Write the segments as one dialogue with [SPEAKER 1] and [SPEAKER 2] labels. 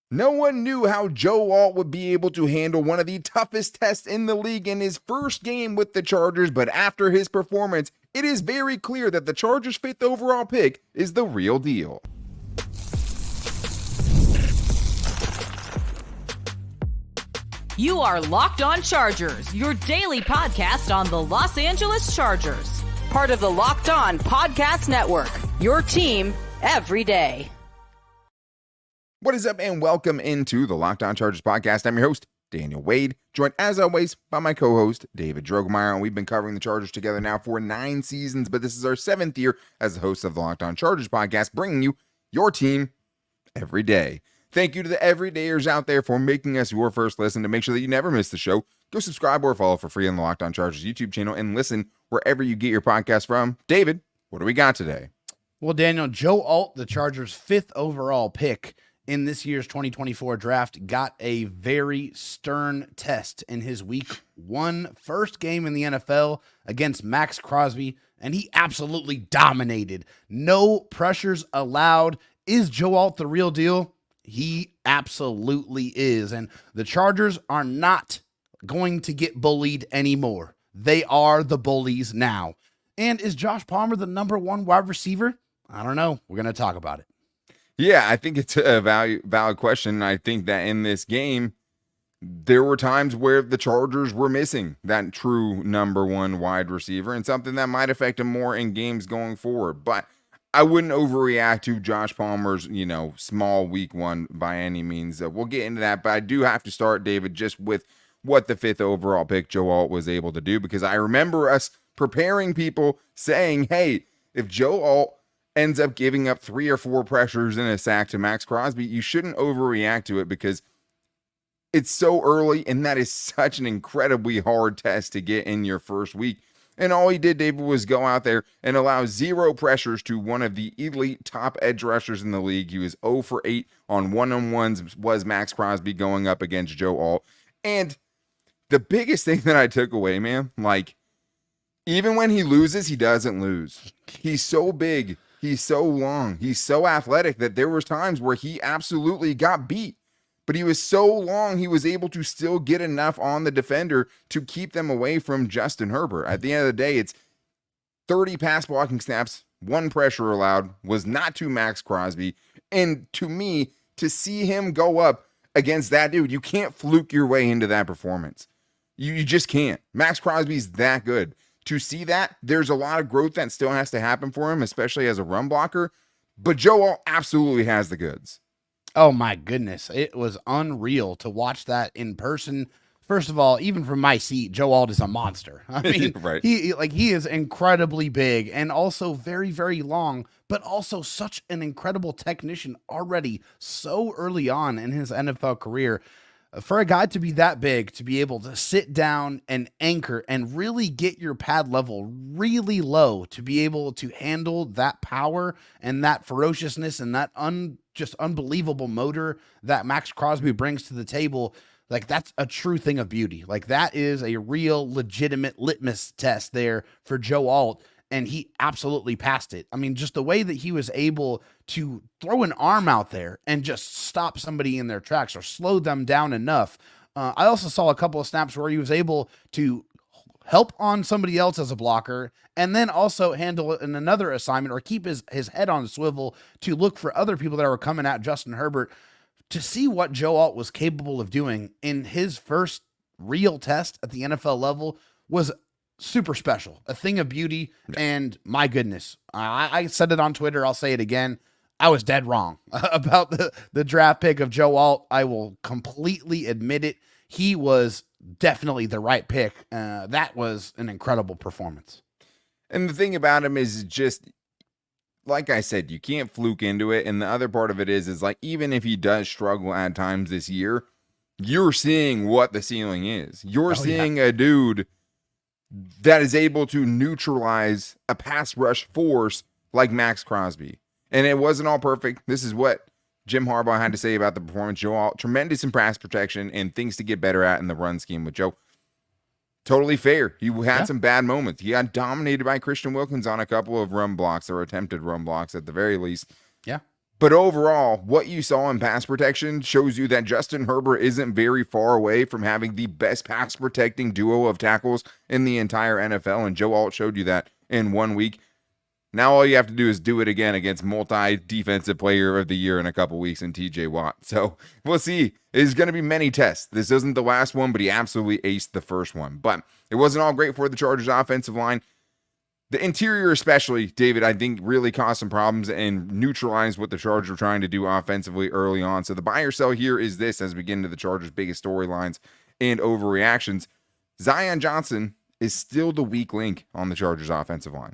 [SPEAKER 1] No one knew how Joe Alt would be able to handle one of the toughest tests in the league in his first game with the Chargers, but after his performance, it is very clear that the Chargers' 5th overall pick is the real deal.
[SPEAKER 2] You are Locked On Chargers, your daily podcast on the Los Angeles Chargers. Part of the Locked On Podcast Network, your team every day.
[SPEAKER 1] What is up, and welcome into the Locked On Chargers podcast. I'm your host, Daniel Wade, joined as always by my co-host, David Drogemeyer, and we've been covering the Chargers together now for 9 seasons, but this is our 7th year as the host of the Locked On Chargers podcast, bringing you your team every day. Thank you to the everydayers out there for making us your first listen. To make sure that you never miss the show, go subscribe or follow for free on the Locked On Chargers YouTube channel and listen wherever you get your podcast from. David, what do we got today?
[SPEAKER 3] Well, Daniel, Joe Alt, the Chargers' 5th overall pick in this year's 2024 draft, got a very stern test in his week 1 first game in the NFL against Maxx Crosby, and he absolutely dominated. No pressures allowed. Is Joe Alt the real deal? He absolutely is, and the Chargers are not going to get bullied anymore. They are the bullies now. And is Josh Palmer the number 1 wide receiver? I don't know. We're going to talk about it.
[SPEAKER 1] Yeah, I think it's a valid question. I think that in this game, there were times where the Chargers were missing that true number 1 wide receiver, and something that might affect them more in games going forward. But I wouldn't overreact to Josh Palmer's, small week 1 by any means. We'll get into that, but I do have to start, David, just with what the 5th overall pick Joe Alt was able to do, because I remember us preparing people saying, hey, if Joe Alt ends up giving up 3 or 4 pressures and a sack to Maxx Crosby, you shouldn't overreact to it because it's so early, and that is such an incredibly hard test to get in your first week. And all he did, David, was go out there and allow 0 pressures to one of the elite top edge rushers in the league. He was 0 for 8 on one-on-ones, was Maxx Crosby going up against Joe Alt. And the biggest thing that I took away, man, even when he loses, he doesn't lose. He's so big. He's so long. He's so athletic that there was times where he absolutely got beat. But he was so long, he was able to still get enough on the defender to keep them away from Justin Herbert. At the end of the day, it's 30 pass blocking snaps, 1 pressure allowed, was not to Maxx Crosby. And to me, to see him go up against that dude, you can't fluke your way into that performance. You just can't. Maxx Crosby's that good. To see that, there's a lot of growth that still has to happen for him, especially as a run blocker. But Joe Alt absolutely has the goods.
[SPEAKER 3] Oh, my goodness. It was unreal to watch that in person. First of all, even from my seat, Joe Alt is a monster. I mean,
[SPEAKER 1] right.
[SPEAKER 3] he is incredibly big and also very, very long, but also such an incredible technician already so early on in his NFL career. For a guy to be that big, to be able to sit down and anchor and really get your pad level really low, to be able to handle that power and that ferociousness and that just unbelievable motor that Maxx Crosby brings to the table, that's a true thing of beauty. That is a real legitimate litmus test there for Joe Alt. And he absolutely passed it. I mean, just the way that he was able to throw an arm out there and just stop somebody in their tracks or slow them down enough. I also saw a couple of snaps where he was able to help on somebody else as a blocker and then also handle it in another assignment or keep his head on a swivel to look for other people that were coming at Justin Herbert. To see what Joe Alt was capable of doing in his first real test at the NFL level was super special, a thing of beauty. And my goodness, I said it on Twitter. I'll say it again. I was dead wrong about the draft pick of Joe Alt. I will completely admit it. He was definitely the right pick. That was an incredible performance.
[SPEAKER 1] And the thing about him is just, like I said, you can't fluke into it. And the other part of it is even if he does struggle at times this year, you're seeing what the ceiling is. You're seeing a dude that is able to neutralize a pass rush force like Maxx Crosby. And it wasn't all perfect. This is what Jim Harbaugh had to say about the performance. Joe Alt, tremendous in pass protection and things to get better at in the run scheme with Joe. Totally fair. He had some bad moments. He got dominated by Christian Wilkins on a couple of run blocks or attempted run blocks at the very least.
[SPEAKER 3] Yeah.
[SPEAKER 1] But overall, what you saw in pass protection shows you that Justin Herbert isn't very far away from having the best pass protecting duo of tackles in the entire NFL. And Joe Alt showed you that in 1 week. Now all you have to do is do it again against multi-defensive player of the year in a couple weeks in TJ Watt. So we'll see. There's going to be many tests. This isn't the last one, but he absolutely aced the first one. But it wasn't all great for the Chargers offensive line. The interior especially, David, I think really caused some problems and neutralized what the Chargers were trying to do offensively early on. So the buy or sell here is this as we get into the Chargers' biggest storylines and overreactions. Zion Johnson is still the weak link on the Chargers' offensive line.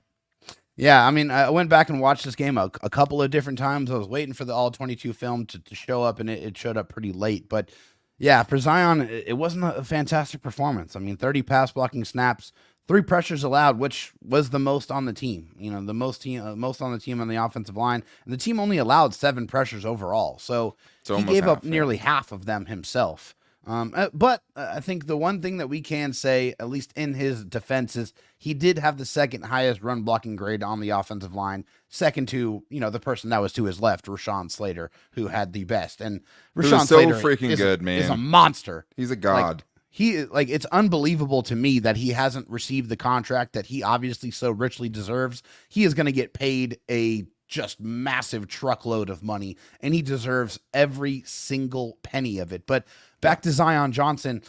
[SPEAKER 3] Yeah, I mean, I went back and watched this game a couple of different times. I was waiting for the all-22 film to show up, and it showed up pretty late. But, yeah, for Zion, it wasn't a fantastic performance. I mean, 30 pass blocking snaps, 3 pressures allowed, which was the most on the team. You know, the most on the team on the offensive line. And the team only allowed 7 pressures overall. So he gave up nearly half of them himself. But I think the one thing that we can say, at least in his defense, is he did have the second highest run blocking grade on the offensive line, second to, you know, the person that was to his left, Rashawn Slater, who had the best. And Rashawn Slater
[SPEAKER 1] freaking good, man.
[SPEAKER 3] Is a monster.
[SPEAKER 1] He's a god.
[SPEAKER 3] It's unbelievable to me that he hasn't received the contract that he obviously so richly deserves. He is going to get paid a just massive truckload of money, and he deserves every single penny of it. But back to Zion Johnson.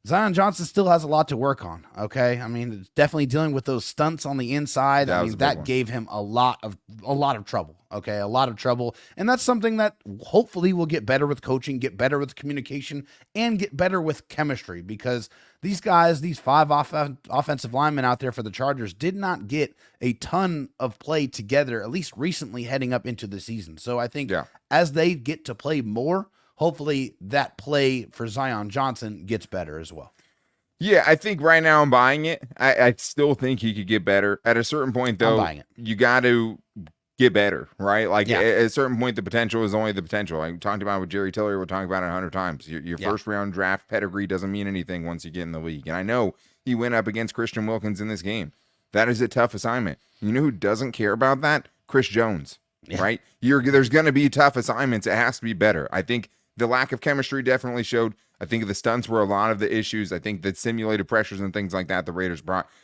[SPEAKER 3] Zion Johnson still has a lot to work on, okay? I mean, it's definitely dealing with those stunts on the inside. That gave him a lot of trouble, okay? A lot of trouble. And that's something that hopefully will get better with coaching, get better with communication, and get better with chemistry, because these guys, these 5 offensive linemen out there for the Chargers, did not get a ton of play together, at least recently heading up into the season. So I think as they get to play more, hopefully that play for Zion Johnson gets better as well.
[SPEAKER 1] Yeah, I think right now I'm buying it. I still think he could get better. At a certain point, though,
[SPEAKER 3] I'm buying it.
[SPEAKER 1] You got to get better, right? Like at a certain point, the potential is only the potential. I talked about it with Jerry Tiller. We're talking about it 100 times. Your first round draft pedigree doesn't mean anything once you get in the league. And I know he went up against Christian Wilkins in this game. That is a tough assignment. You know who doesn't care about that? Chris Jones, right? There's going to be tough assignments. It has to be better. I think the lack of chemistry definitely showed. I think the stunts were a lot of the issues. I think that simulated pressures and things like that the Raiders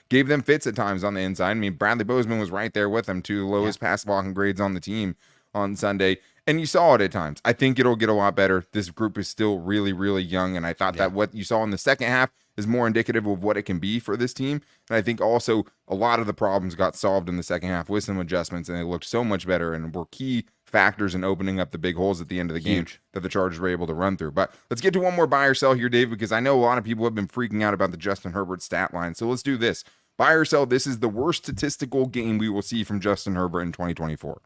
[SPEAKER 1] gave them fits at times on the inside. I mean, Bradley Bozeman was right there with them, 2 lowest pass blocking grades on the team on Sunday. And you saw it at times. I think it'll get a lot better. This group is still really, really young. And I thought that what you saw in the second half is more indicative of what it can be for this team. And I think also a lot of the problems got solved in the second half with some adjustments, and they looked so much better and were key factors in opening up the big holes at the end of the game that the Chargers were able to run through. But let's get to one more buy or sell here, Dave, because I know a lot of people have been freaking out about the Justin Herbert stat line. So let's do this. Buy or sell, this is the worst statistical game we will see from Justin Herbert in 2024.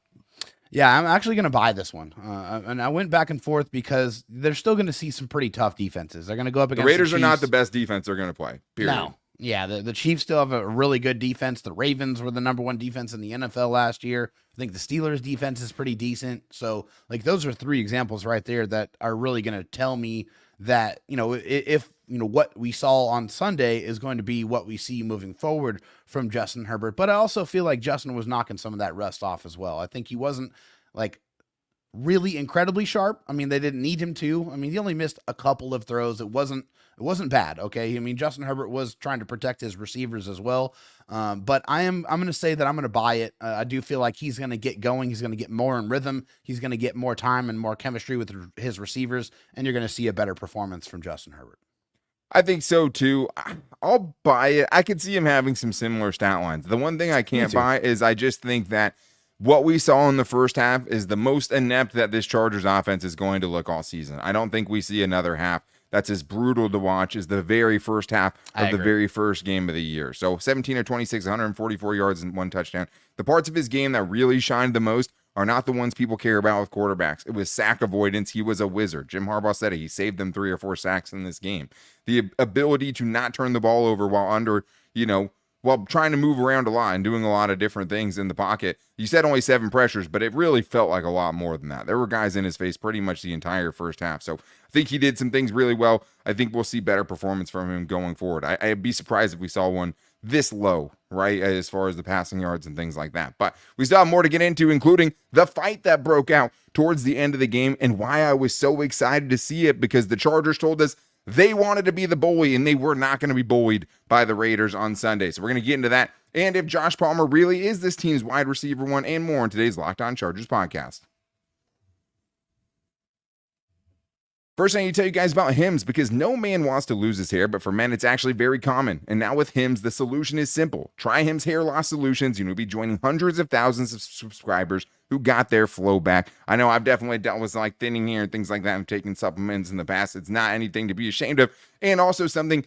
[SPEAKER 3] Yeah, I'm actually going to buy this one. And I went back and forth because they're still going to see some pretty tough defenses. They're going to go up against
[SPEAKER 1] the Raiders. Are not the best defense they're going to play, period.
[SPEAKER 3] No. Yeah, the Chiefs still have a really good defense. The Ravens were the number 1 defense in the NFL last year. I think the Steelers' defense is pretty decent. So, like, those are 3 examples right there that are really going to tell me that, you know, if you know what we saw on Sunday is going to be what we see moving forward from Justin Herbert. But I also feel like Justin was knocking some of that rust off as well. I think he wasn't like really incredibly sharp. I mean, they didn't need him to. I mean, he only missed a couple of throws. It wasn't bad. Okay. I mean, Justin Herbert was trying to protect his receivers as well. But I'm going to say that I'm going to buy it. I do feel like he's going to get going. He's going to get more in rhythm. He's going to get more time and more chemistry with his receivers. And you're going to see a better performance from Justin Herbert.
[SPEAKER 1] I think so too. I'll buy it. I could see him having some similar stat lines. The one thing I can't buy is I just think that what we saw in the first half is the most inept that this Chargers offense is going to look all season. I don't think we see another half that's as brutal to watch as the very first half of the very first game of the year. So 17 of 26, 144 yards and 1 touchdown. The parts of his game that really shined the most are not the ones people care about with quarterbacks. It was sack avoidance. He was a wizard. Jim Harbaugh said it. He saved them 3 or 4 sacks in this game. The ability to not turn the ball over while under, while trying to move around a lot and doing a lot of different things in the pocket. You said only 7 pressures, but it really felt like a lot more than that. There were guys in his face pretty much the entire first half. So I think he did some things really well. I think we'll see better performance from him going forward. I'd be surprised if we saw one this low, right? As far as the passing yards and things like that. But we still have more to get into, including the fight that broke out towards the end of the game and why I was so excited to see it, because the Chargers told us they wanted to be the bully and they were not going to be bullied by the Raiders on Sunday. So we're going to get into that. And if Josh Palmer really is this team's wide receiver one and more in today's Locked On Chargers podcast. First, I need to tell you guys about Hims, because no man wants to lose his hair, but for men, it's actually very common. And now with Hims, the solution is simple. Try Hims Hair Loss Solutions. You'll be joining hundreds of thousands of subscribers who got their flow back. I know I've definitely dealt with like thinning hair and things like that and taking supplements in the past. It's not anything to be ashamed of. And also something,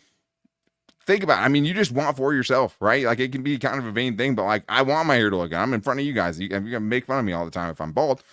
[SPEAKER 1] think about it. I mean, you just want for yourself, right? Like, it can be kind of a vain thing, but like, I want my hair to look good. I'm in front of you guys. You're going to make fun of me all the time if I'm bald.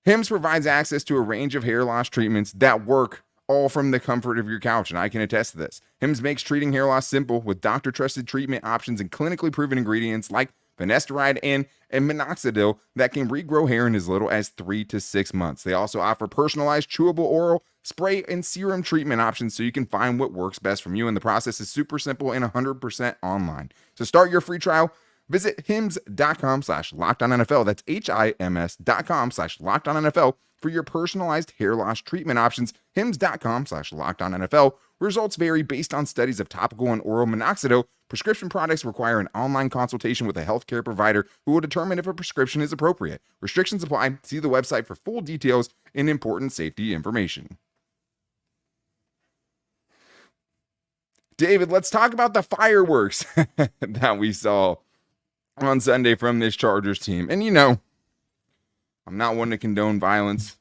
[SPEAKER 1] Hims provides access to a range of hair loss treatments that work all from the comfort of your couch, and I can attest to this. Hims makes treating hair loss simple with doctor-trusted treatment options and clinically proven ingredients like finasteride and minoxidil that can regrow hair in as little as 3 to 6 months. They also offer personalized chewable oral, spray, and serum treatment options so you can find what works best from you, and the process is super simple and 100% online. So start your free trial. Visit hims.com/LockedOnNFL. That's HIMS.com/LockedOnNFL for your personalized hair loss treatment options. hims.com/LockedOnNFL. Results vary based on studies of topical and oral minoxidil. Prescription products require an online consultation with a healthcare provider who will determine if a prescription is appropriate. Restrictions apply. See the website for full details and important safety information. David, let's talk about the fireworks that we saw on Sunday from this Chargers team. And, you know, I'm not one to condone violence.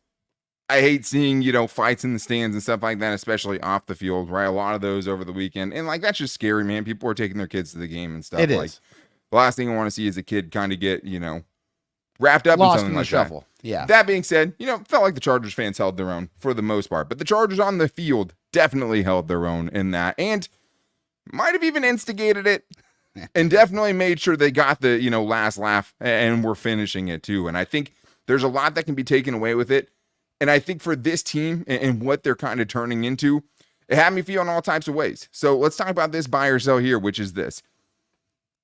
[SPEAKER 1] I hate seeing, you know, fights in the stands and stuff like that, especially off the field, right? A lot of those over the weekend. And, like, that's just scary, man. People are taking their kids to the game and stuff.
[SPEAKER 3] It
[SPEAKER 1] like,
[SPEAKER 3] is.
[SPEAKER 1] The last thing I want to see is a kid kind of get, you know, wrapped up
[SPEAKER 3] Lost
[SPEAKER 1] in something
[SPEAKER 3] in the
[SPEAKER 1] like
[SPEAKER 3] shuffle.
[SPEAKER 1] that.
[SPEAKER 3] Yeah.
[SPEAKER 1] That being said, you know, it felt like the Chargers fans held their own for the most part. But the Chargers on the field definitely held their own in that. And might have even instigated it. And definitely made sure they got the, you know, last laugh and were finishing it too. And I think there's a lot that can be taken away with it. And I think for this team and what they're kind of turning into, it had me feel in all types of ways. So let's talk about this buy or sell here, which is this.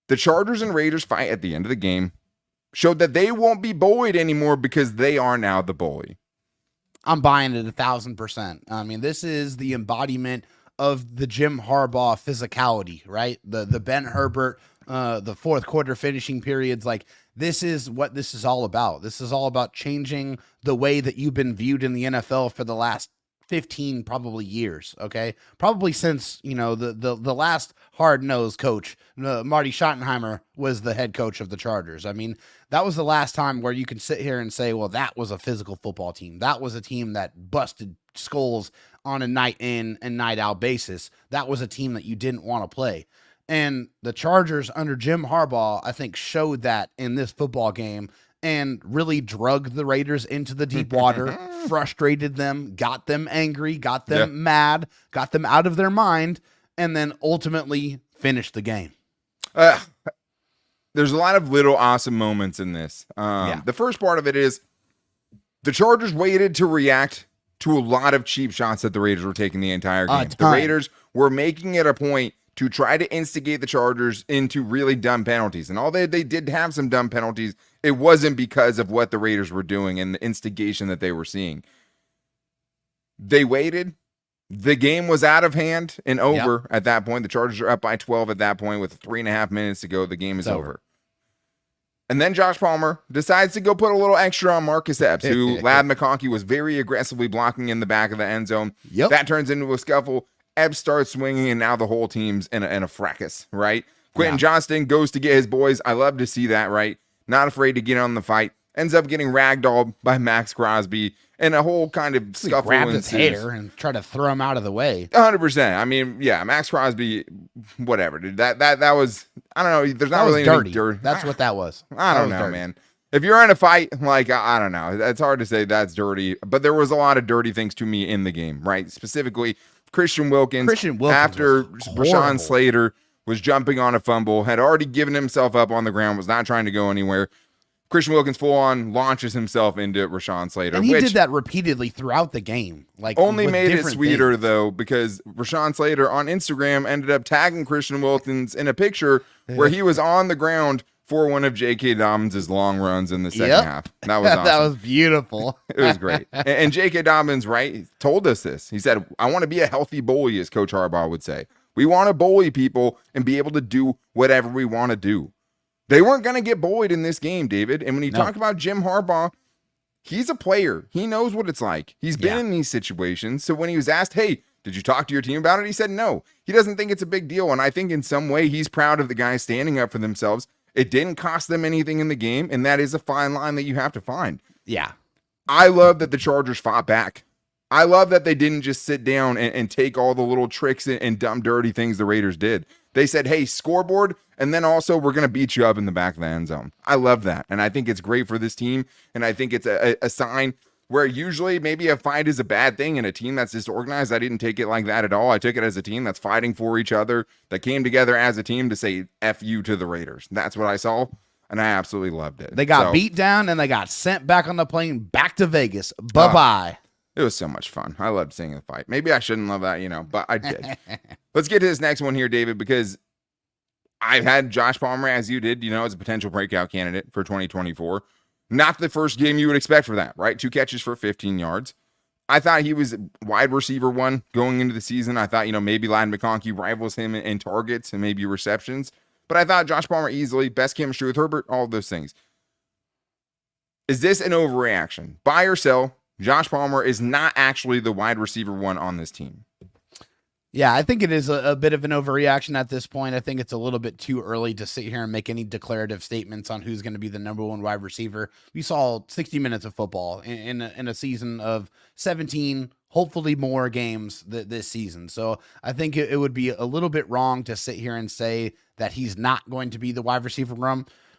[SPEAKER 1] The Chargers and Raiders fight at the end of the game showed that they won't be bullied anymore because they are now the bully.
[SPEAKER 3] I'm buying it 1,000%. I mean, this is the embodiment of the Jim Harbaugh physicality, right? The Ben Herbert, the fourth quarter finishing periods. Like, this is what this is all about. This is all about changing the way that you've been viewed in the NFL for the last 15 probably years. Okay. Probably since, you know, the last hard-nosed coach, Marty Schottenheimer, was the head coach of the Chargers. I mean, that was the last time where you can sit here and say, well, that was a physical football team. That was a team that busted skulls on a night in and night out basis. That was a team that you didn't want to play. And the Chargers under Jim Harbaugh, I think, showed that in this football game and really drug the Raiders into the deep water, frustrated them, got them angry, got them mad, got them out of their mind, and then ultimately finished the game.
[SPEAKER 1] There's a lot of little awesome moments in this. The first part of it is the Chargers waited to react to a lot of cheap shots that the Raiders were taking the entire game. The Raiders were making it a point to try to instigate the Chargers into really dumb penalties. And although they did have some dumb penalties, it wasn't because of what the Raiders were doing and the instigation that they were seeing. They waited. The game was out of hand and over at that point. The Chargers are up by 12 at that point with 3.5 minutes to go. The game is over. And then Josh Palmer decides to go put a little extra on Marcus Epps, who Ladd McConkey was very aggressively blocking in the back of the end zone. That turns into a scuffle. Epps starts swinging, and now the whole team's in a fracas, right? Quentin Johnston goes to get his boys. I love to see that, right? Not afraid to get on the fight. Ends up getting ragdolled by Maxx Crosby, and a whole kind of scuffle
[SPEAKER 3] grabbed his hair and tried to throw him out of the way.
[SPEAKER 1] 100%. I mean, yeah, Maxx Crosby, whatever, dude. That was, I don't know. There's not really
[SPEAKER 3] dirty.
[SPEAKER 1] Dirt.
[SPEAKER 3] That's what that was.
[SPEAKER 1] I don't know, man. If you're in a fight, like, I don't know. It's hard to say that's dirty, but there was a lot of dirty things to me in the game, right? Specifically, Christian Wilkins after Rashawn Slater was jumping on a fumble, had already given himself up on the ground, was not trying to go anywhere. Christian Wilkins full on launches himself into Rashawn Slater.
[SPEAKER 3] And he
[SPEAKER 1] which
[SPEAKER 3] did that repeatedly throughout the game. Like
[SPEAKER 1] only made it
[SPEAKER 3] different
[SPEAKER 1] sweeter,
[SPEAKER 3] things.
[SPEAKER 1] though, because Rashawn Slater on Instagram ended up tagging Christian Wilkins in a picture where he was on the ground for one of J.K. Dobbins' long runs in the second half. That was awesome.
[SPEAKER 3] That was beautiful.
[SPEAKER 1] It was great. And J.K. Dobbins, right, told us this. He said, I want to be a healthy bully, as Coach Harbaugh would say. We want to bully people and be able to do whatever we want to do. They weren't going to get bullied in this game, David. And when you talk about Jim Harbaugh, he's a player. He knows what it's like. He's been in these situations. So when he was asked, hey, did you talk to your team about it? He said no. He doesn't think it's a big deal. And I think in some way he's proud of the guys standing up for themselves. It didn't cost them anything in the game. And that is a fine line that you have to find.
[SPEAKER 3] Yeah.
[SPEAKER 1] I love that the Chargers fought back. I love that they didn't just sit down and take all the little tricks and dumb, dirty things the Raiders did. They said, hey, scoreboard, and then also we're going to beat you up in the back of the end zone. I love that, and I think it's great for this team, and I think it's a sign where usually maybe a fight is a bad thing, and a team that's disorganized, I didn't take it like that at all. I took it as a team that's fighting for each other, that came together as a team to say F you to the Raiders. That's what I saw, and I absolutely loved it.
[SPEAKER 3] They got beat down, and they got sent back on the plane back to Vegas. Bye-bye.
[SPEAKER 1] It was so much fun. I loved seeing the fight. Maybe I shouldn't love that, but I did. Let's get to this next one here, David, because I've had Josh Palmer, as you did, as a potential breakout candidate for 2024. Not the first game you would expect for that, right? 2 catches for 15 yards. I thought he was wide receiver 1 going into the season. I thought, maybe Ladd McConkey rivals him in targets and maybe receptions. But I thought Josh Palmer easily, best chemistry with Herbert, all of those things. Is this an overreaction? Buy or sell? Josh Palmer is not actually the wide receiver 1 on this team.
[SPEAKER 3] Yeah, I think it is a bit of an overreaction at this point. I think it's a little bit too early to sit here and make any declarative statements on who's going to be the number 1 wide receiver. We saw 60 minutes of football in a season of 17, hopefully more games this season. So I think it would be a little bit wrong to sit here and say that he's not going to be the wide receiver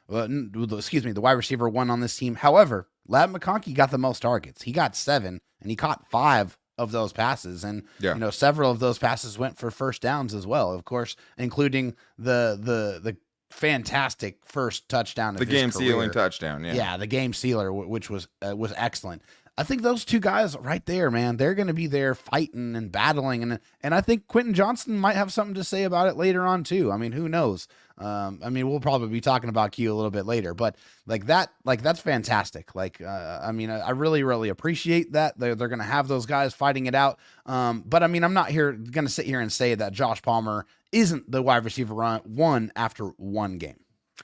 [SPEAKER 3] the wide receiver 1 on this team. However, Ladd McConkey got the most targets. He got 7, and he caught 5 of those passes. And, several of those passes went for first downs as well, of course, including the fantastic first touchdown of
[SPEAKER 1] the game sealing touchdown.
[SPEAKER 3] Yeah, the game sealer, which was excellent. I think those two guys right there, man, they're going to be there fighting and battling. And I think Quentin Johnston might have something to say about it later on too. I mean, who knows? We'll probably be talking about Q a little bit later, but that's fantastic. I really, really appreciate that. They're going to have those guys fighting it out. But I'm not going to sit here and say that Josh Palmer isn't the wide receiver 1 after 1 game.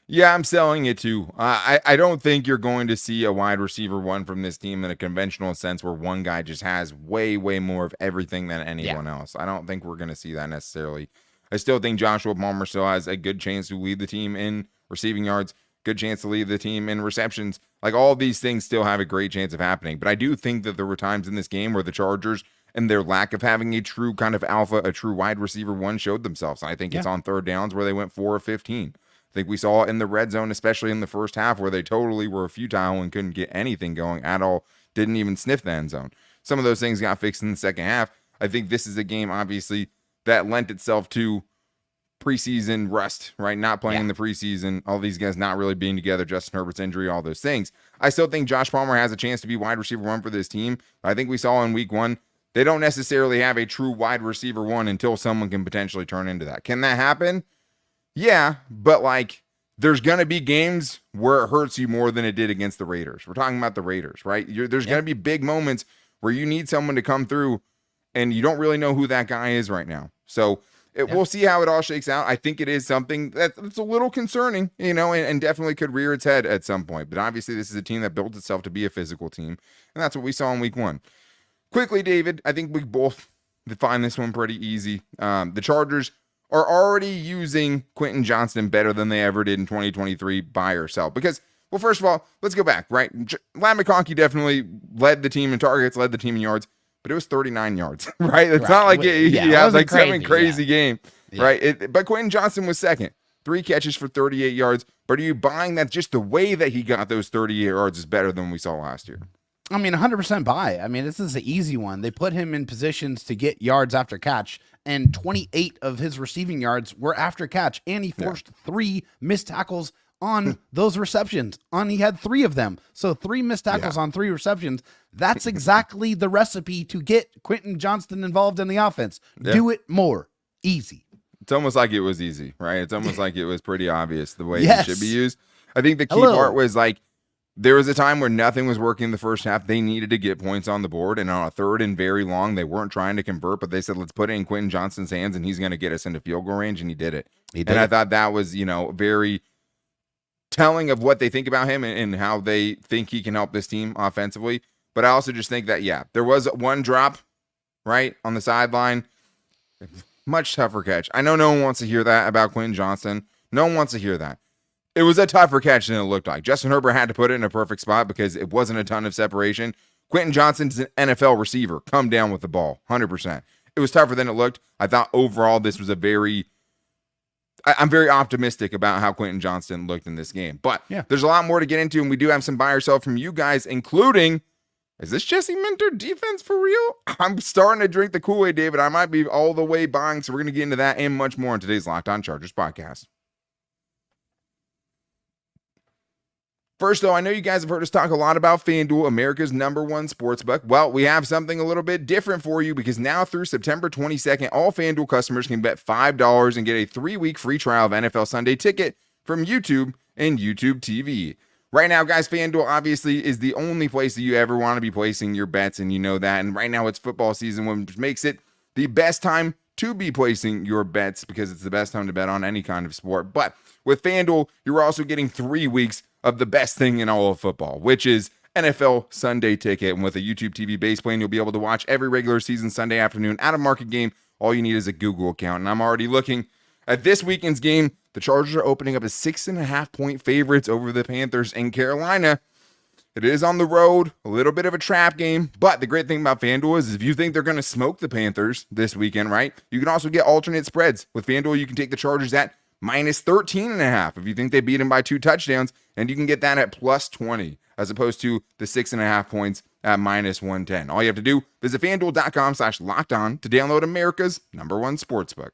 [SPEAKER 1] Yeah, I'm selling it too. I don't think you're going to see a wide receiver 1 from this team in a conventional sense where one guy just has way, way more of everything than anyone else. I don't think we're going to see that necessarily. I still think Joshua Palmer still has a good chance to lead the team in receiving yards, good chance to lead the team in receptions. Like, all of these things still have a great chance of happening. But I do think that there were times in this game where the Chargers and their lack of having a true kind of alpha, a true wide receiver 1 showed themselves. And I think it's on third downs where they went 4 of 15. I think we saw it in the red zone, especially in the first half, where they totally were futile and couldn't get anything going at all, didn't even sniff the end zone. Some of those things got fixed in the second half. I think this is a game, obviously, that lent itself to preseason rust, right? Not playing in the preseason, all these guys not really being together, Justin Herbert's injury, all those things. I still think Josh Palmer has a chance to be wide receiver 1 for this team. I think we saw in week 1, they don't necessarily have a true wide receiver 1 until someone can potentially turn into that. Can that happen? Yeah, but there's going to be games where it hurts you more than it did against the Raiders. We're talking about the Raiders, right? There's going to be big moments where you need someone to come through and you don't really know who that guy is right now. So we'll see how it all shakes out. I think it is something that's a little concerning, and definitely could rear its head at some point. But obviously this is a team that built itself to be a physical team, and that's what we saw in week 1. Quickly, David, I think we both defined this one pretty easy. The Chargers are already using Quentin Johnston better than they ever did in 2023, buy or sell. Because, well, first of all, let's go back, right? Ladd McConkey definitely led the team in targets, led the team in yards, but it was 39 yards, right? It's not like he had some crazy game, right? But Quentin Johnston was second. 3 catches for 38 yards. But are you buying that just the way that he got those 38 yards is better than we saw last year?
[SPEAKER 3] 100% buy. This is the easy one. They put him in positions to get yards after catch, and 28 of his receiving yards were after catch, and he forced 3 missed tackles on those receptions. He had 3 of them. So 3 missed tackles on 3 receptions. That's exactly the recipe to get Quentin Johnston involved in the offense. Do it more. Easy.
[SPEAKER 1] It's almost like it was easy, right? It's almost like it was pretty obvious the way he should be used. I think the key part was like, there was a time where nothing was working in the first half. They needed to get points on the board, and on a 3rd and very long, they weren't trying to convert, but they said, let's put it in Quentin Johnston's hands, and he's going to get us into field goal range, and he did it. I thought that was, very telling of what they think about him and how they think he can help this team offensively. But I also just think that, there was one drop, right, on the sideline. Much tougher catch. I know no one wants to hear that about Quentin Johnston. No one wants to hear that. It was a tougher catch than it looked like. Justin Herbert had to put it in a perfect spot because it wasn't a ton of separation. Quentin Johnston's an NFL receiver. Come down with the ball, 100%. It was tougher than it looked. I thought overall this was I'm very optimistic about how Quentin Johnston looked in this game. But there's a lot more to get into, and we do have some buy or sell from you guys, including, is this Jesse Minter defense for real? I'm starting to drink the Kool-Aid, David. I might be all the way buying, so we're going to get into that and much more in today's Locked On Chargers podcast. First, though, I know you guys have heard us talk a lot about FanDuel, America's #1 sportsbook. Well, we have something a little bit different for you because now through September 22nd, all FanDuel customers can bet $5 and get a 3-week free trial of NFL Sunday Ticket from YouTube and YouTube TV. Right now, guys, FanDuel obviously is the only place that you ever want to be placing your bets, and you know that. And right now it's football season, which makes it the best time to be placing your bets because it's the best time to bet on any kind of sport. But with FanDuel, you're also getting 3 weeks of the best thing in all of football, which is NFL Sunday Ticket. And with a YouTube TV base plan, you'll be able to watch every regular season Sunday afternoon out of market game. All you need is a Google account. And I'm already looking at this weekend's game. The Chargers are opening up as 6.5-point favorites over the Panthers in Carolina. It is on the road, a little bit of a trap game. But the great thing about FanDuel is if you think they're going to smoke the Panthers this weekend, right, you can also get alternate spreads. With FanDuel, you can take the Chargers at minus 13.5 if you think they beat them by 2 touchdowns, and you can get that at plus 20 as opposed to the 6.5 points at minus 110. All you have to do, visit FanDuel.com/lockedon to download America's #1 sportsbook.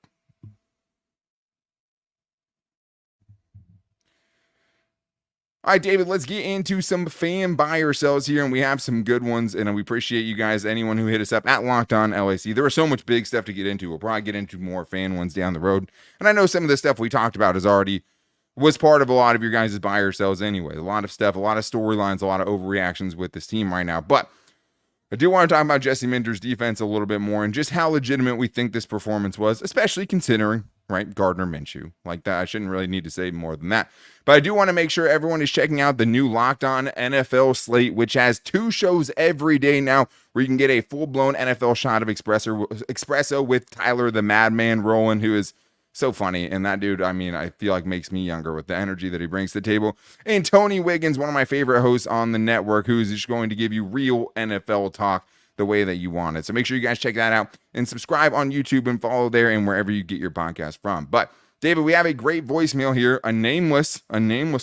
[SPEAKER 1] All right, David, let's get into some fan buyer sells here, and we have some good ones, and we appreciate you guys, anyone who hit us up at Locked On LAC. There was so much big stuff to get into. We'll probably get into more fan ones down the road, and I know some of the stuff we talked about was part of a lot of your guys' buyer sells anyway. A lot of stuff, a lot of storylines, a lot of overreactions with this team right now, but I do want to talk about Jesse Minter's defense a little bit more and just how legitimate we think this performance was, especially considering, right, Gardner Minshew. Like that, I shouldn't really need to say more than that. But I do want to make sure everyone is checking out the new Locked On NFL slate, which has 2 shows every day now where you can get a full-blown NFL shot of espresso with Tyler the Madman Rowland, who is so funny. And that dude, I mean, I feel like makes me younger with the energy that he brings to the table. And Tony Wiggins, one of my favorite hosts on the network, who is just going to give you real NFL talk the way that you want it. So make sure you guys check that out and subscribe on YouTube and follow there and wherever you get your podcast from. But David, we have a great voicemail here, a nameless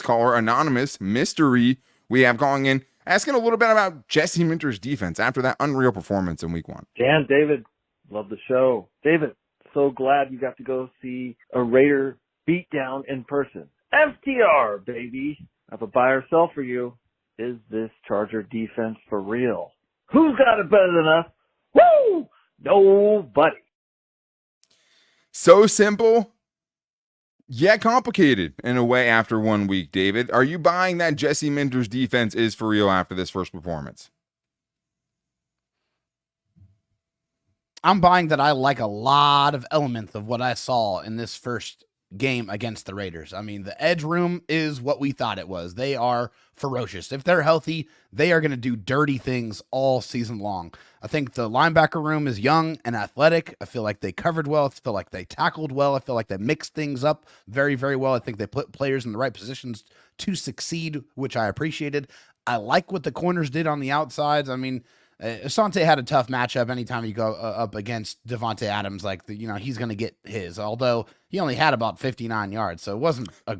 [SPEAKER 1] caller, anonymous, mystery we have calling in, asking a little bit about Jesse Minter's defense after that unreal performance in week 1.
[SPEAKER 4] Dan, David, love the show. David, so glad you got to go see a Raider beatdown in person. FTR, baby. I have a buy or sell for you. Is this Charger defense for real? Who's got it better than us? Woo! Nobody.
[SPEAKER 1] So simple, yet complicated in a way after 1 week, David. Are you buying that Jesse Minter's defense is for real after this first performance?
[SPEAKER 3] I'm buying that I like a lot of elements of what I saw in this first game against the Raiders. I mean, the edge room is what we thought it was. They are ferocious. If they're healthy, they are going to do dirty things all season long. I think the linebacker room is young and athletic. I feel like they covered well. I feel like they tackled well. I feel like they mixed things up very, very well. I think they put players in the right positions to succeed, which I appreciated. I like what the corners did on the outsides. I mean, Asante had a tough matchup anytime you go up against Devontae Adams. He's going to get his, although he only had about 59 yards. So it wasn't
[SPEAKER 1] I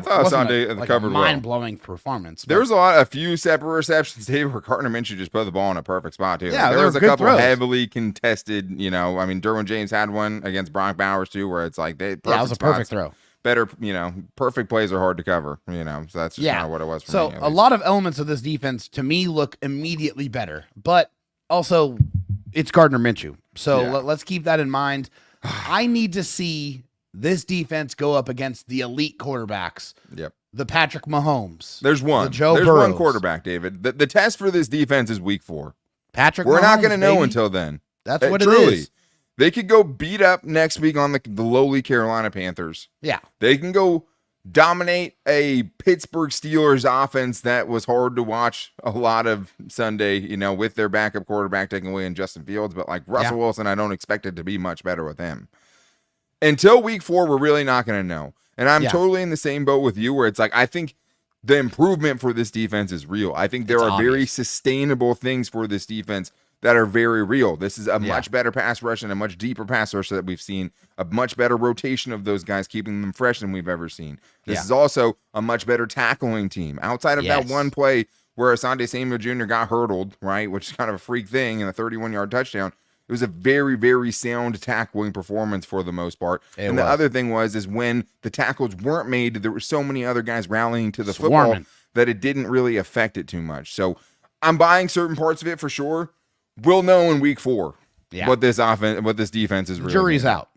[SPEAKER 1] thought Asante covered well.
[SPEAKER 3] Mind-blowing performance.
[SPEAKER 1] There was a few separate receptions, David, where Gardner Minshew just put the ball in a perfect spot, too.
[SPEAKER 3] Yeah,
[SPEAKER 1] there was a couple
[SPEAKER 3] throws.
[SPEAKER 1] Heavily contested, Derwin James had one against Brock Bowers, too, where it's like,
[SPEAKER 3] that was a perfect throw.
[SPEAKER 1] better, perfect plays are hard to cover, so that's just kind of what it was for me.
[SPEAKER 3] So a lot of elements of this defense to me look immediately better, but also it's Gardner Minshew. So let's keep that in mind. I need to see this defense go up against the elite quarterbacks.
[SPEAKER 1] Yep.
[SPEAKER 3] The Patrick Mahomes.
[SPEAKER 1] There's one.
[SPEAKER 3] The Joe
[SPEAKER 1] There's
[SPEAKER 3] Burrows.
[SPEAKER 1] one quarterback, David. The test for this defense is week 4.
[SPEAKER 3] Patrick
[SPEAKER 1] We're
[SPEAKER 3] Mahomes,
[SPEAKER 1] not going to know
[SPEAKER 3] baby.
[SPEAKER 1] until then.
[SPEAKER 3] That's what
[SPEAKER 1] truly.
[SPEAKER 3] it is.
[SPEAKER 1] They could go beat up next week on the lowly Carolina Panthers.
[SPEAKER 3] Yeah.
[SPEAKER 1] They can go dominate a Pittsburgh Steelers offense that was hard to watch a lot of Sunday, with their backup quarterback taking away in Justin Fields. But like Russell Wilson, I don't expect it to be much better with him. Until week 4, we're really not going to know. And I'm totally in the same boat with you where it's like, I think the improvement for this defense is real. I think there are very sustainable things for this defense that are very real. This is a much better pass rush and a much deeper pass rush that we've seen, a much better rotation of those guys, keeping them fresh than we've ever seen. This is also a much better tackling team. Outside of that one play where Asante Samuel Jr. got hurdled, right, which is kind of a freak thing, in a 31-yard touchdown, it was a very, very sound tackling performance for the most part. The other thing is when the tackles weren't made, there were so many other guys rallying to the football that it didn't really affect it too much. So I'm buying certain parts of it for sure. We'll know in week 4 what this defense is really.
[SPEAKER 3] Jury's out.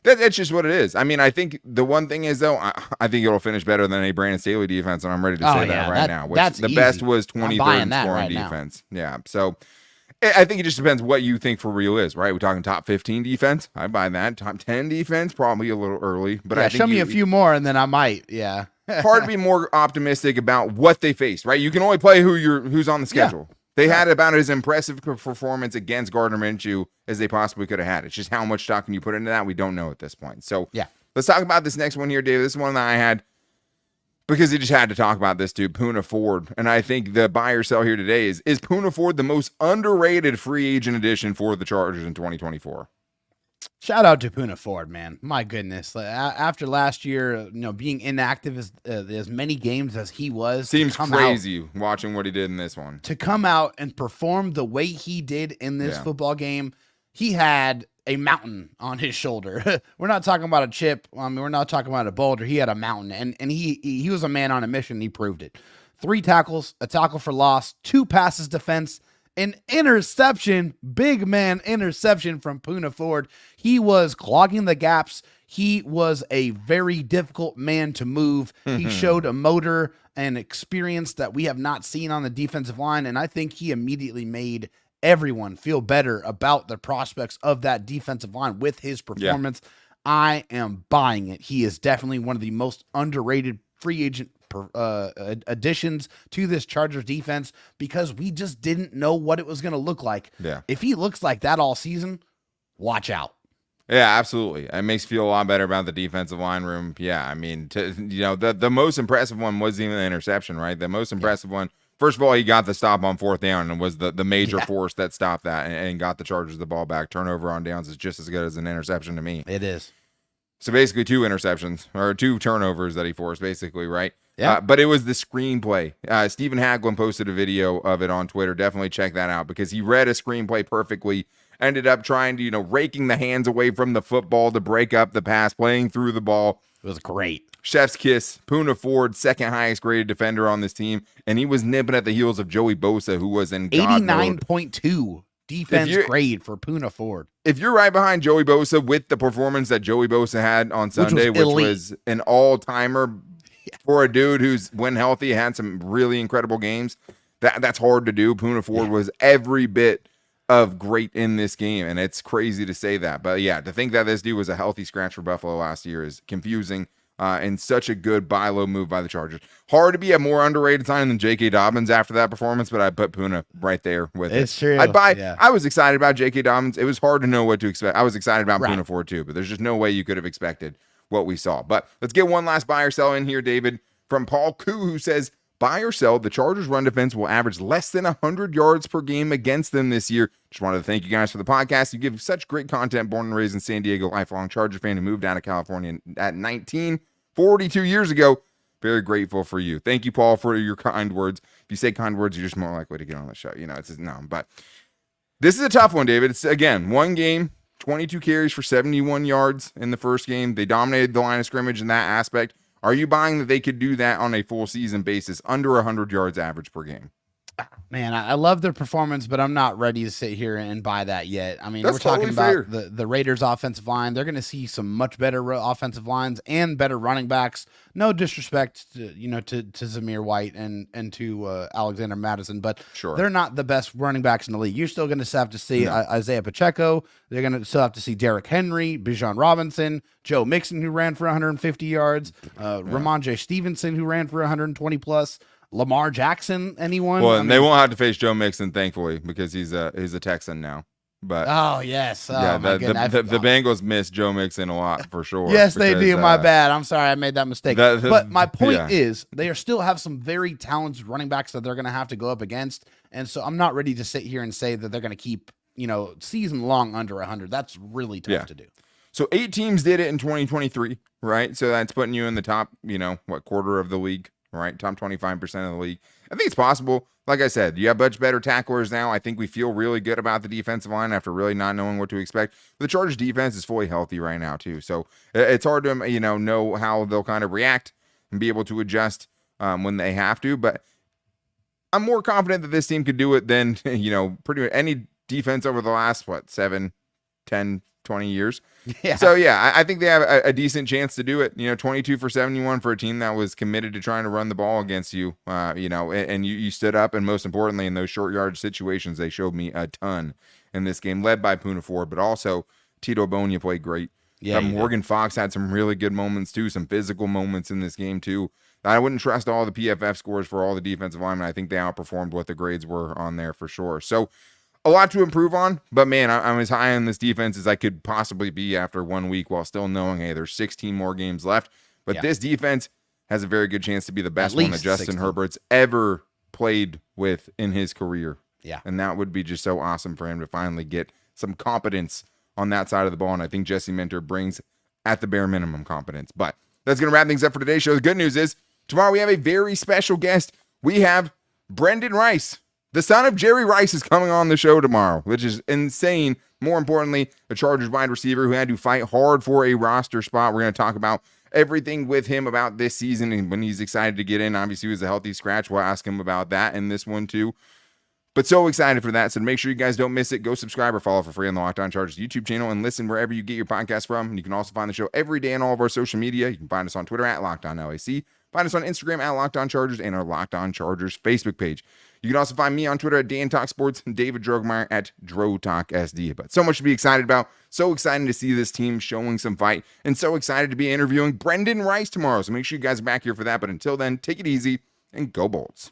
[SPEAKER 1] That's just what it is. I mean, I think the one thing is, though, I think it'll finish better than a Brandon Staley defense, and I'm ready to say that right now. Which
[SPEAKER 3] that's
[SPEAKER 1] the
[SPEAKER 3] easy.
[SPEAKER 1] best was 23rd in
[SPEAKER 3] that
[SPEAKER 1] scoring
[SPEAKER 3] right
[SPEAKER 1] defense. Yeah, so I think it just depends what you think for real is, right? We're talking top 15 defense. I buy that. Top 10 defense, probably a little early. But I think
[SPEAKER 3] show me a few more, and then I might. Yeah.
[SPEAKER 1] Hard to be more optimistic about what they faced, right? You can only play who's on the schedule. They had about as impressive performance against Gardner Minshew as they possibly could have had. It's just how much stock can you put into that? We don't know at this point. So let's talk about this next one here, David. This is one that I had because he just had to talk about this dude, Punam Ford. And I think the buy or sell here today is Punam Ford the most underrated free agent addition for the Chargers in 2024?
[SPEAKER 3] Shout out to Punam Ford, man. My goodness. After last year, being inactive as many games as he was.
[SPEAKER 1] Seems crazy watching what he did in this one.
[SPEAKER 3] To come out and perform the way he did in this football game, he had a mountain on his shoulder. We're not talking about a chip. I mean, we're not talking about a boulder. He had a mountain, and he was a man on a mission. He proved it. 3 tackles, a tackle for loss, 2 passes defense, an interception, big man interception from Punam Ford. He was clogging the gaps. He was a very difficult man to move. He showed a motor and experience that we have not seen on the defensive line, and I think he immediately made everyone feel better about the prospects of that defensive line with his performance. I am buying it. He is definitely one of the most underrated free agent additions to this Chargers defense because we just didn't know what it was going to look like. If he looks like that all season, watch out.
[SPEAKER 1] Yeah, absolutely. It makes you feel a lot better about the defensive line room. Yeah, I mean, the most impressive one wasn't even the interception, right? The most impressive one, first of all, he got the stop on 4th down and was the major force that stopped that and got the Chargers the ball back. Turnover on downs is just as good as an interception to me.
[SPEAKER 3] It is.
[SPEAKER 1] So basically 2 interceptions or 2 turnovers that he forced, basically, right?
[SPEAKER 3] Yeah.
[SPEAKER 1] But it was the screenplay. Stephen Haglund posted a video of it on Twitter. Definitely check that out because he read a screenplay perfectly. Ended up trying to, raking the hands away from the football to break up the pass, playing through the ball.
[SPEAKER 3] It was great.
[SPEAKER 1] Chef's kiss. Punam Ford, second highest graded defender on this team. And he was nipping at the heels of Joey Bosa, who was in
[SPEAKER 3] 89.2 defense grade for Punam Ford.
[SPEAKER 1] If you're right behind Joey Bosa with the performance that Joey Bosa had on Sunday, which was an all-timer for a dude who's, when healthy, had some really incredible games, that's hard to do. Punam Ford was every bit of great in this game, and it's crazy to say that. But yeah, to think that this dude was a healthy scratch for Buffalo last year is confusing, and such a good buy low move by the Chargers. Hard to be a more underrated sign than J.K. Dobbins after that performance, but I put Punam right there with it.
[SPEAKER 3] It's true.
[SPEAKER 1] I was excited about J.K. Dobbins. It was hard to know what to expect. I was excited about Punam Ford too, but there's just no way you could have expected what we saw. But let's get one last buy or sell in here, David, from Paul Koo, who says, buy or sell, the Chargers run defense will average less than 100 yards per game against them this year. Just wanted to thank you guys for the podcast. You give such great content. Born and raised in San Diego, lifelong Charger fan who moved down to California at 42 years ago. Very grateful for you. Thank you, Paul, for your kind words. If you say kind words, you're just more likely to get on the show. But this is a tough one, David. It's, again, one game. 22 carries for 71 yards in the first game. They dominated the line of scrimmage in that aspect. Are you buying that they could do that on a full season basis, under 100 yards average per game?
[SPEAKER 3] Man, I love their performance, but I'm not ready to sit here and buy that yet. I mean,
[SPEAKER 1] That's
[SPEAKER 3] we're talking
[SPEAKER 1] totally
[SPEAKER 3] about the Raiders' offensive line. They're going to see some much better offensive lines and better running backs. No disrespect to Zamir White and to Alexander Madison, but
[SPEAKER 1] Sure.
[SPEAKER 3] they're not the best running backs in the league. You're still going to have to see Isaiah Pacheco. They're going to still have to see Derrick Henry, Bijan Robinson, Joe Mixon, who ran for 150 yards, Ramondre Stevenson, who ran for 120 plus. Lamar Jackson, anyone?
[SPEAKER 1] Well, they won't have to face Joe Mixon, thankfully, because he's a Texan now. But
[SPEAKER 3] oh yes,
[SPEAKER 1] yeah, the Bengals miss Joe Mixon a lot for sure.
[SPEAKER 3] Yes, they do. My bad. I'm sorry, I made that mistake. But my point is, they still have some very talented running backs that they're going to have to go up against, and so I'm not ready to sit here and say that they're going to keep season long under 100. That's really tough to do.
[SPEAKER 1] So 8 teams did it in 2023, right? So that's putting you in the top, quarter of the league. Right, top 25% of the league. I think it's possible. Like I said, you have much better tacklers now. I think we feel really good about the defensive line after really not knowing what to expect. The Chargers defense is fully healthy right now too, so it's hard to know how they'll kind of react and be able to adjust when they have to. But I'm more confident that this team could do it than pretty much any defense over the last 7, 10, 20 years.
[SPEAKER 3] Yeah.
[SPEAKER 1] So yeah, I think they have a decent chance to do it. 22 for 71 for a team that was committed to trying to run the ball against you. And you stood up, and most importantly, in those short yardage situations, they showed me a ton in this game, led by Punam Ford, but also Tito Bonia played great.
[SPEAKER 3] Yeah,
[SPEAKER 1] Morgan Fox had some really good moments too, some physical moments in this game too. I wouldn't trust all the PFF scores for all the defensive linemen. I think they outperformed what the grades were on there for sure. So a lot to improve on, but man, I'm as high on this defense as I could possibly be after 1 week while still knowing, hey, there's 16 more games left. But this defense has a very good chance to be the best one that Justin
[SPEAKER 3] 16.
[SPEAKER 1] Herbert's ever played with in his career.
[SPEAKER 3] Yeah.
[SPEAKER 1] And that would be just so awesome for him to finally get some competence on that side of the ball. And I think Jesse Minter brings, at the bare minimum, competence. But that's going to wrap things up for today's show. The good news is, tomorrow we have a very special guest. We have Brendan Rice. The son of Jerry Rice is coming on the show tomorrow, which is insane. More importantly, a Chargers wide receiver who had to fight hard for a roster spot. We're going to talk about everything with him about this season and when he's excited to get in. Obviously, he was a healthy scratch. We'll ask him about that in this one too. But so excited for that. So make sure you guys don't miss it. Go subscribe or follow for free on the Locked On Chargers YouTube channel and listen wherever you get your podcast from. And you can also find the show every day on all of our social media. You can find us on Twitter at Locked On LAC. Find us on Instagram at Locked On Chargers and our Locked On Chargers Facebook page. You can also find me on Twitter at Dan Talk Sports and David Drogemeyer at Dro Talk SD. But so much to be excited about. So excited to see this team showing some fight, and so excited to be interviewing Brendan Rice tomorrow. So make sure you guys are back here for that. But until then, take it easy and go Bolts.